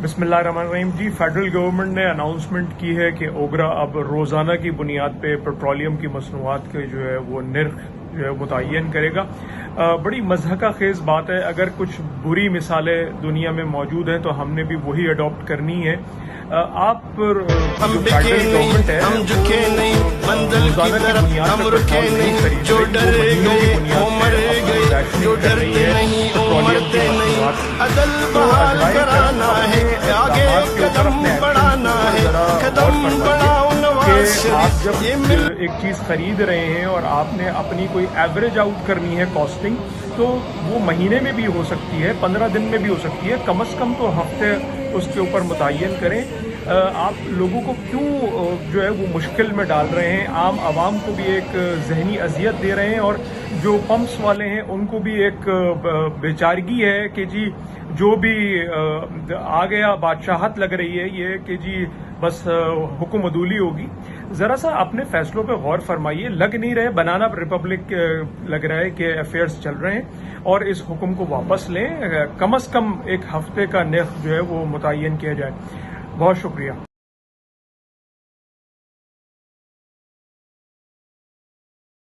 बिस्मिल्लाहिर्रहमानिर्रहीम जी। Federal government ने announcement की है कि ओगरा अब रोज़ाना की बुनियाद पे पेट्रोलियम की मसनूआत के जो है वो निर्ख जो है मुतय्यन करेगा। बड़ी मज़हका खेज़ बात है। अगर कुछ बुरी मिसालें दुनिया में मौजूद हैं तो हमने भी वही अडॉप्ट करनी है। आप जो फेडरल गवर्नमेंट है रोज़ाना की बुनियाद पर पेट्रोल नहीं खरीद रही, वो महीनों की बुनियाद पे जो डरते नहीं वो मरते नहीं, अदल बहाल कराना है, आगे कदम बढ़ाना है, कदम बढ़ाओ नवाज शरीफ। ये एक चीज खरीद रहे हैं और आपने अपनी कोई एवरेज आउट करनी है कॉस्टिंग, तो वो महीने में भी हो सकती है, 15 दिन में भी हो सकती है, कम से कम तो हफ्ते उसके ऊपर मुतय्यन करें। आप लोगों को क्यों जो है वो मुश्किल में डाल रहे हैं, आम आवाम को भी एक जहनी अजियत दे रहे हैं और जो पंप्स वाले हैं उनको भी एक बेचारगी है कि जी जो भी आ गया बादशाहत लग रही है ये कि जी बस हुक्म अदूली होगी। जरा सा अपने फैसलों पे गौर फरमाइए। लग नहीं रहे बनाना रिपब्लिक लग रहा है कि अफेयर्स चल रहे हैं और इस हुक्म को वापस लें। कम से कम एक हफ्ते का निर्ख जो है वो मुतय्यन किया जाए। बहुत शुक्रिया।